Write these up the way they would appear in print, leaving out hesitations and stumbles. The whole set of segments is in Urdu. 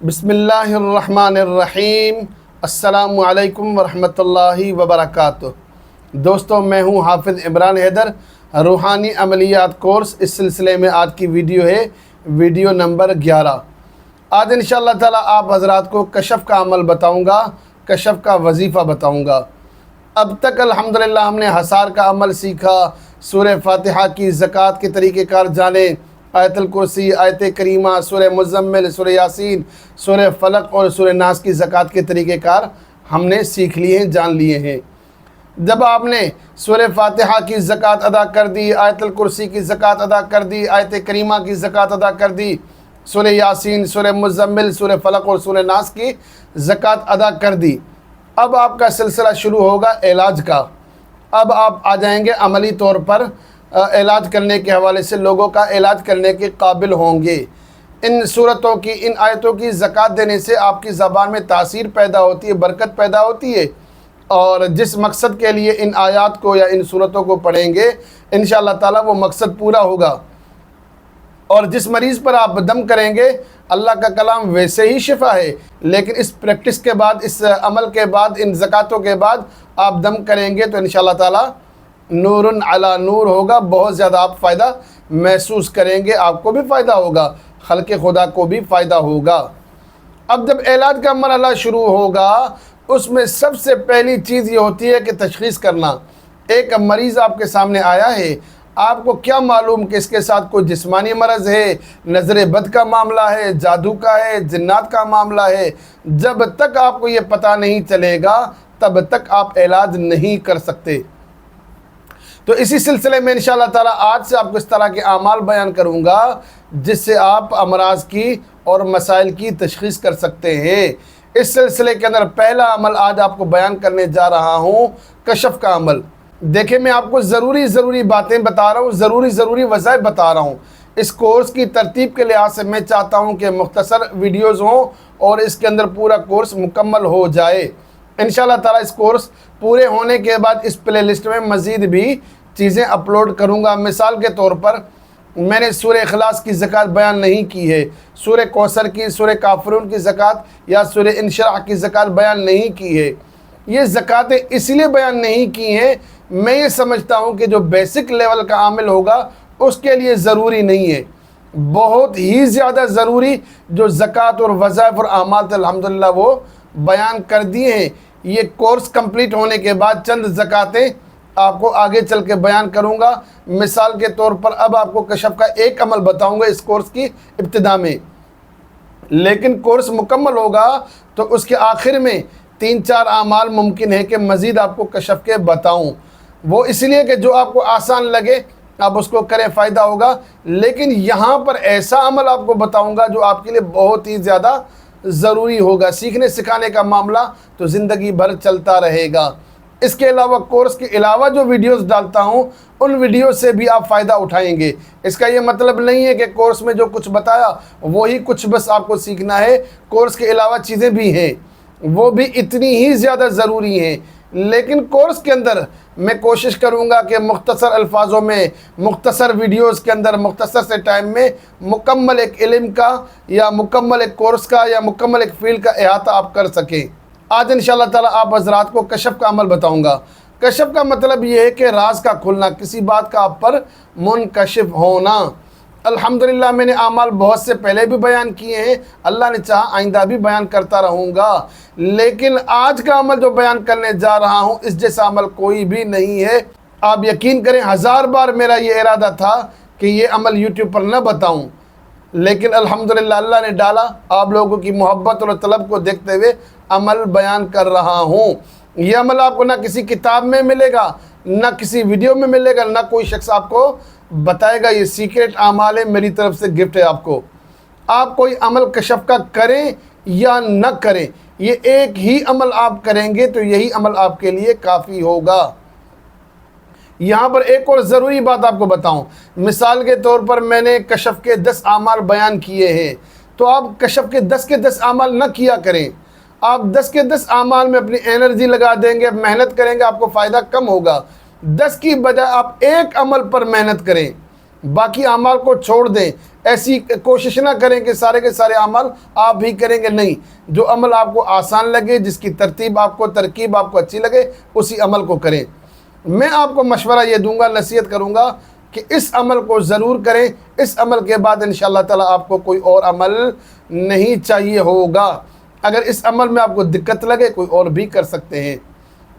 بسم اللہ الرحمن الرحیم۔ السلام علیکم ورحمۃ اللہ وبرکاتہ۔ دوستو، میں ہوں حافظ عمران حیدر، روحانی عملیات کورس۔ اس سلسلے میں آج کی ویڈیو ہے ویڈیو نمبر 11۔ آج انشاءاللہ تعالی آپ حضرات کو کشف کا عمل بتاؤں گا، کشف کا وظیفہ بتاؤں گا۔ اب تک الحمدللہ ہم نے حصار کا عمل سیکھا، سورہ فاتحہ کی زکوٰۃ کے طریقہ کار جانے، آیت الکرسی، آیت کریمہ، سورہ مزمل، سورہ یاسین، سورہ فلق اور سورہ ناس کی زکوٰۃ کے طریقہ کار ہم نے سیکھ لیے ہیں، جان لیے ہیں۔ جب آپ نے سورہ فاتحہ کی زکوٰۃ ادا کر دی، آیت الکرسی کی زکوٰۃ ادا کر دی، آیت کریمہ کی زکوٰۃ ادا کر دی، سورہ یاسین، سورہ مزمل، سورہ فلق اور سورہ ناس کی زکوٰۃ ادا کر دی، اب آپ کا سلسلہ شروع ہوگا علاج کا۔ اب آپ آ جائیں گے عملی طور پر علاج کرنے کے حوالے سے، لوگوں کا علاج کرنے کے قابل ہوں گے۔ ان صورتوں کی، ان آیتوں کی زکوٰۃ دینے سے آپ کی زبان میں تاثیر پیدا ہوتی ہے، برکت پیدا ہوتی ہے، اور جس مقصد کے لیے ان آیات کو یا ان صورتوں کو پڑھیں گے انشاءاللہ تعالی وہ مقصد پورا ہوگا۔ اور جس مریض پر آپ دم کریں گے، اللہ کا کلام ویسے ہی شفا ہے، لیکن اس پریکٹس کے بعد، اس عمل کے بعد، ان زکوٰۃوں کے بعد آپ دم کریں گے تو انشاءاللہ تعالی نور علی نور ہوگا، بہت زیادہ آپ فائدہ محسوس کریں گے، آپ کو بھی فائدہ ہوگا، خلق خدا کو بھی فائدہ ہوگا۔ اب جب علاج کا مرحلہ شروع ہوگا، اس میں سب سے پہلی چیز یہ ہوتی ہے کہ تشخیص کرنا۔ ایک مریض آپ کے سامنے آیا ہے، آپ کو کیا معلوم کہ اس کے ساتھ کوئی جسمانی مرض ہے، نظر بد کا معاملہ ہے، جادو کا ہے، جنات کا معاملہ ہے؟ جب تک آپ کو یہ پتہ نہیں چلے گا تب تک آپ علاج نہیں کر سکتے۔ تو اسی سلسلے میں انشاءاللہ تعالی آج سے آپ کو اس طرح کے اعمال بیان کروں گا جس سے آپ امراض کی اور مسائل کی تشخیص کر سکتے ہیں۔ اس سلسلے کے اندر پہلا عمل آج آپ کو بیان کرنے جا رہا ہوں، کشف کا عمل۔ دیکھیں، میں آپ کو ضروری باتیں بتا رہا ہوں، ضروری وظائف بتا رہا ہوں۔ اس کورس کی ترتیب کے لحاظ سے میں چاہتا ہوں کہ مختصر ویڈیوز ہوں اور اس کے اندر پورا کورس مکمل ہو جائے۔ انشاءاللہ تعالی اس کورس پورے ہونے کے بعد اس پلے لسٹ میں مزید بھی چیزیں اپلوڈ کروں گا۔ مثال کے طور پر میں نے سورہ اخلاص کی زکوٰۃ بیان نہیں کی ہے، سورہ کوثر کی، سورہ کافرون کی زکوٰۃ یا سورہ انشراح کی زکوٰۃ بیان نہیں کی ہے۔ یہ زکوٰۃیں اس لیے بیان نہیں کی ہیں، میں یہ سمجھتا ہوں کہ جو بیسک لیول کا عامل ہوگا اس کے لیے ضروری نہیں ہے، بہت ہی زیادہ ضروری جو زکوٰۃ اور وظائف اور اعمال تھے الحمدللہ وہ بیان کر دیے ہیں۔ یہ کورس کمپلیٹ ہونے کے بعد چند زکوٰۃیں آپ کو آگے چل کے بیان کروں گا۔ مثال کے طور پر اب آپ کو کشف کا ایک عمل بتاؤں گا اس کورس کی ابتدا میں، لیکن کورس مکمل ہوگا تو اس کے آخر میں 3-4 اعمال ممکن ہے کہ مزید آپ کو کشف کے بتاؤں۔ وہ اس لیے کہ جو آپ کو آسان لگے آپ اس کو کریں، فائدہ ہوگا، لیکن یہاں پر ایسا عمل آپ کو بتاؤں گا جو آپ کے لیے بہت ہی زیادہ ضروری ہوگا۔ سیکھنے سکھانے کا معاملہ تو زندگی بھر چلتا رہے گا۔ اس کے علاوہ کورس کے علاوہ جو ویڈیوز ڈالتا ہوں ان ویڈیوز سے بھی آپ فائدہ اٹھائیں گے۔ اس کا یہ مطلب نہیں ہے کہ کورس میں جو کچھ بتایا وہی کچھ بس آپ کو سیکھنا ہے، کورس کے علاوہ چیزیں بھی ہیں، وہ بھی اتنی ہی زیادہ ضروری ہیں، لیکن کورس کے اندر میں کوشش کروں گا کہ مختصر الفاظوں میں، مختصر ویڈیوز کے اندر، مختصر سے ٹائم میں مکمل ایک علم کا یا مکمل ایک کورس کا یا مکمل ایک فیلڈ کا احاطہ آپ کر سکیں۔ آج انشاءاللہ تعالی آپ حضرات کو کشف کا عمل بتاؤں گا۔ کشف کا مطلب یہ ہے کہ راز کا کھلنا، کسی بات کا آپ پر منکشف ہونا۔ الحمدللہ میں نے اعمال بہت سے پہلے بھی بیان کیے ہیں، اللہ نے چاہا آئندہ بھی بیان کرتا رہوں گا، لیکن آج کا عمل جو بیان کرنے جا رہا ہوں اس جیسا عمل کوئی بھی نہیں ہے۔ آپ یقین کریں 1000 بار میرا یہ ارادہ تھا کہ یہ عمل یوٹیوب پر نہ بتاؤں، لیکن الحمدللہ اللہ نے ڈالا، آپ لوگوں کی محبت اور طلب کو دیکھتے ہوئے عمل بیان کر رہا ہوں۔ یہ عمل آپ کو نہ کسی کتاب میں ملے گا، نہ کسی ویڈیو میں ملے گا، نہ کوئی شخص آپ کو بتائے گا۔ یہ سیکریٹ اعمال ہے، میری طرف سے گفٹ ہے آپ کو۔ آپ کوئی عمل کشف کا کریں یا نہ کریں، یہ ایک ہی عمل آپ کریں گے تو یہی عمل آپ کے لیے کافی ہوگا۔ یہاں پر ایک اور ضروری بات آپ کو بتاؤں، مثال کے طور پر میں نے کشف کے 10 اعمال بیان کیے ہیں، تو آپ کشف کے 10 کے 10 اعمال نہ کیا کریں۔ آپ 10 کے 10 اعمال میں اپنی انرجی لگا دیں گے، محنت کریں گے، آپ کو فائدہ کم ہوگا۔ 10 کی بجائے آپ ایک عمل پر محنت کریں، باقی اعمال کو چھوڑ دیں۔ ایسی کوشش نہ کریں کہ سارے کے سارے عمل آپ ہی کریں گے، نہیں، جو عمل آپ کو آسان لگے، جس کی ترتیب آپ کو ترکیب آپ کو اچھی لگے، اسی عمل کو کریں۔ میں آپ کو مشورہ یہ دوں گا، نصیحت کروں گا کہ اس عمل کو ضرور کریں، اس عمل کے بعد انشاءاللہ تعالیٰ آپ کو کوئی اور عمل نہیں چاہیے ہوگا۔ اگر اس عمل میں آپ کو دقت لگے کوئی اور بھی کر سکتے ہیں۔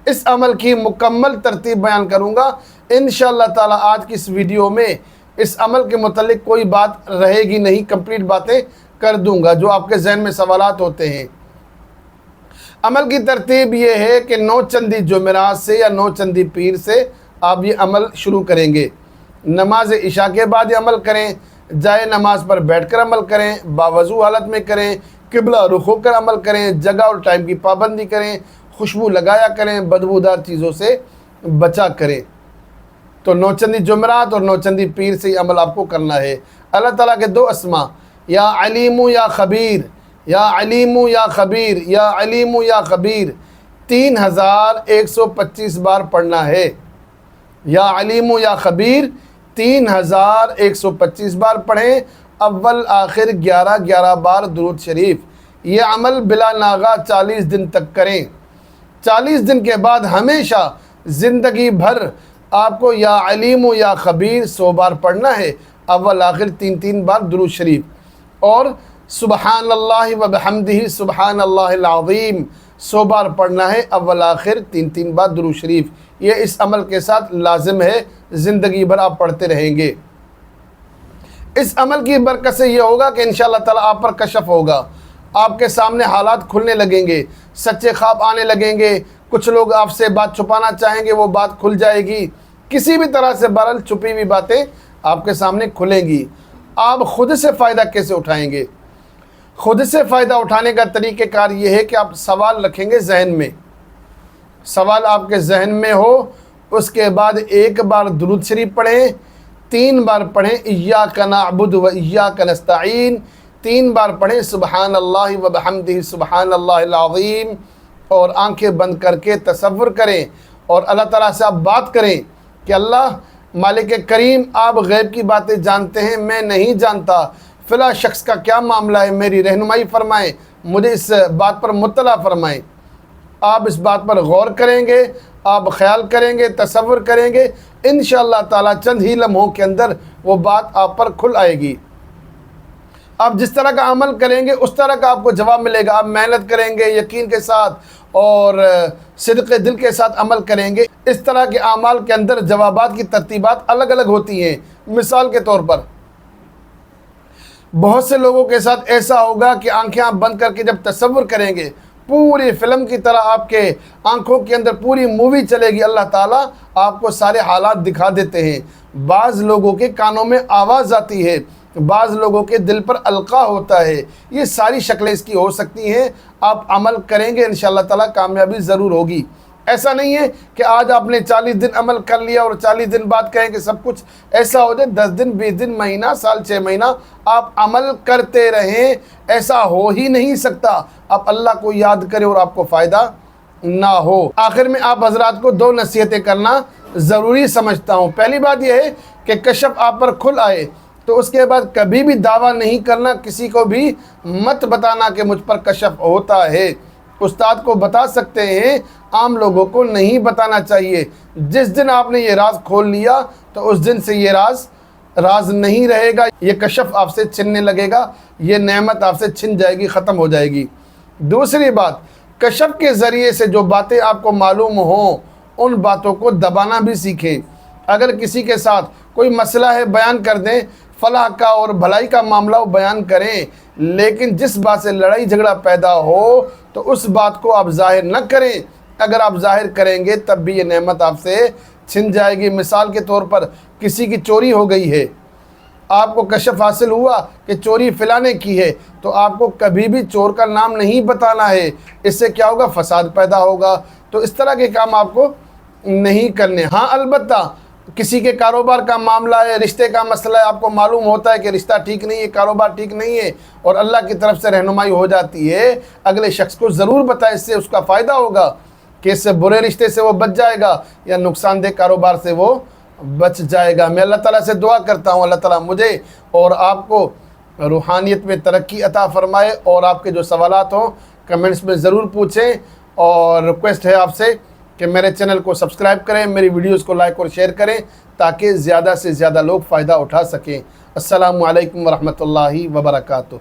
اس عمل کی مکمل ترتیب بیان کروں گا انشاءاللہ تعالیٰ آج کی اس ویڈیو میں۔ اس عمل کے متعلق کوئی بات رہے گی نہیں، کمپلیٹ باتیں کر دوں گا جو آپ کے ذہن میں سوالات ہوتے ہیں۔ عمل کی ترتیب یہ ہے کہ 9 چندی جمعرات سے یا 9 چندی پیر سے آپ یہ عمل شروع کریں گے۔ نماز عشاء کے بعد یہ عمل کریں، جائے نماز پر بیٹھ کر عمل کریں، باوضو حالت میں کریں، قبلہ رخ ہو کر عمل کریں، جگہ اور ٹائم کی پابندی کریں، خوشبو لگایا کریں، بدبودار چیزوں سے بچا کریں۔ تو 9 چندی جمعرات اور 9 چندی پیر سے یہ عمل آپ کو کرنا ہے۔ اللہ تعالیٰ کے 2 اسما، یا علیم یا خبیر، یا علیم یا خبیر، یا علیم یا خبیر، 3125 بار پڑھنا ہے۔ یا علیم یا خبیر 3125 بار پڑھیں، اول آخر 11 بار درود شریف۔ یہ عمل بلا ناغہ 40 دن تک کریں۔ 40 دن کے بعد ہمیشہ زندگی بھر آپ کو یا علیم یا خبیر 100 بار پڑھنا ہے، اول آخر 3 بار درود شریف، اور سبحان اللہ و بحمدہ سبحان اللہ العظیم 100 بار پڑھنا ہے، اول آخر 3 بار درود شریف۔ یہ اس عمل کے ساتھ لازم ہے، زندگی بھر آپ پڑھتے رہیں گے۔ اس عمل کی برکت سے یہ ہوگا کہ انشاءاللہ تعالیٰ آپ پر کشف ہوگا، آپ کے سامنے حالات کھلنے لگیں گے، سچے خواب آنے لگیں گے، کچھ لوگ آپ سے بات چھپانا چاہیں گے، وہ بات کھل جائے گی، کسی بھی طرح سے بہرحال چھپی ہوئی باتیں آپ کے سامنے کھلیں گی۔ آپ خود سے فائدہ کیسے اٹھائیں گے؟ خود سے فائدہ اٹھانے کا طریقہ کار یہ ہے کہ آپ سوال رکھیں گے ذہن میں، سوال آپ کے ذہن میں ہو، اس کے بعد 1 بار درود شریف پڑھیں، 3 بار پڑھیں ایاک نعبد و ایاک نستعین، 3 بار پڑھیں سبحان اللہ و بحمدہ سبحان اللہ العظیم، اور آنکھیں بند کر کے تصور کریں اور اللہ تعالیٰ سے آپ بات کریں کہ اللہ مالک کریم، آپ غیب کی باتیں جانتے ہیں، میں نہیں جانتا، فلاں شخص کا کیا معاملہ ہے، میری رہنمائی فرمائیں، مجھے اس بات پر مطلع فرمائیں۔ آپ اس بات پر غور کریں گے، آپ خیال کریں گے، تصور کریں گے، انشاءاللہ تعالیٰ چند ہی لمحوں کے اندر وہ بات آپ پر کھل آئے گی۔ آپ جس طرح کا عمل کریں گے اس طرح کا آپ کو جواب ملے گا۔ آپ محنت کریں گے، یقین کے ساتھ اور صدق دل کے ساتھ عمل کریں گے، اس طرح کے اعمال کے اندر جوابات کی ترتیبات الگ الگ ہوتی ہیں۔ مثال کے طور پر بہت سے لوگوں کے ساتھ ایسا ہوگا کہ آنکھیں آپ بند کر کے جب تصور کریں گے، پوری فلم کی طرح آپ کے آنکھوں کے اندر پوری مووی چلے گی، اللہ تعالیٰ آپ کو سارے حالات دکھا دیتے ہیں۔ بعض لوگوں کے کانوں میں آواز آتی ہے، بعض لوگوں کے دل پر القاء ہوتا ہے، یہ ساری شکلیں اس کی ہو سکتی ہیں۔ آپ عمل کریں گے انشاءاللہ تعالیٰ کامیابی ضرور ہوگی۔ ایسا نہیں ہے کہ آج آپ نے 40 دن عمل کر لیا اور 40 دن بعد کہیں کہ سب کچھ ایسا ہو جائے۔ 10 دن، 20 دن، مہینہ، سال، 6 مہینہ آپ عمل کرتے رہیں، ایسا ہو ہی نہیں سکتا آپ اللہ کو یاد کریں اور آپ کو فائدہ نہ ہو۔ آخر میں آپ حضرات کو 2 نصیحتیں کرنا ضروری سمجھتا ہوں۔ پہلی بات یہ ہے کہ کشف آپ پر کھل آئے تو اس کے بعد کبھی بھی دعویٰ نہیں کرنا، کسی کو بھی مت بتانا کہ مجھ پر کشف ہوتا ہے۔ استاد کو بتا سکتے ہیں، عام لوگوں کو نہیں بتانا چاہیے۔ جس دن آپ نے یہ راز کھول لیا تو اس دن سے یہ راز نہیں رہے گا، یہ کشف آپ سے چھننے لگے گا، یہ نعمت آپ سے چھن جائے گی، ختم ہو جائے گی۔ دوسری بات، کشف کے ذریعے سے جو باتیں آپ کو معلوم ہوں ان باتوں کو دبانا بھی سیکھیں۔ اگر کسی کے ساتھ کوئی مسئلہ ہے بیان کر دیں، فلاح کا اور بھلائی کا معاملہ بیان کریں، لیکن جس بات سے لڑائی جھگڑا پیدا ہو تو اس بات کو آپ ظاہر نہ کریں۔ اگر آپ ظاہر کریں گے تب بھی یہ نعمت آپ سے چھن جائے گی۔ مثال کے طور پر کسی کی چوری ہو گئی ہے، آپ کو کشف حاصل ہوا کہ چوری فلاں نے کی ہے، تو آپ کو کبھی بھی چور کا نام نہیں بتانا ہے، اس سے کیا ہوگا؟ فساد پیدا ہوگا۔ تو اس طرح کے کام آپ کو نہیں کرنے۔ ہاں البتہ کسی کے کاروبار کا معاملہ ہے، رشتے کا مسئلہ ہے، آپ کو معلوم ہوتا ہے کہ رشتہ ٹھیک نہیں ہے، کاروبار ٹھیک نہیں ہے، اور اللہ کی طرف سے رہنمائی ہو جاتی ہے، اگلے شخص کو ضرور بتائیں، اس سے اس کا فائدہ ہوگا کہ اس سے برے رشتے سے وہ بچ جائے گا یا نقصان دہ کاروبار سے وہ بچ جائے گا۔ میں اللہ تعالیٰ سے دعا کرتا ہوں اللہ تعالیٰ مجھے اور آپ کو روحانیت میں ترقی عطا فرمائے، اور آپ کے جو سوالات ہوں کمنٹس میں ضرور پوچھیں، اور ریکویسٹ ہے آپ سے کہ میرے چینل کو سبسکرائب کریں، میری ویڈیوز کو لائک اور شیئر کریں تاکہ زیادہ سے زیادہ لوگ فائدہ اٹھا سکیں۔ السلام علیکم ورحمۃ اللہ وبرکاتہ۔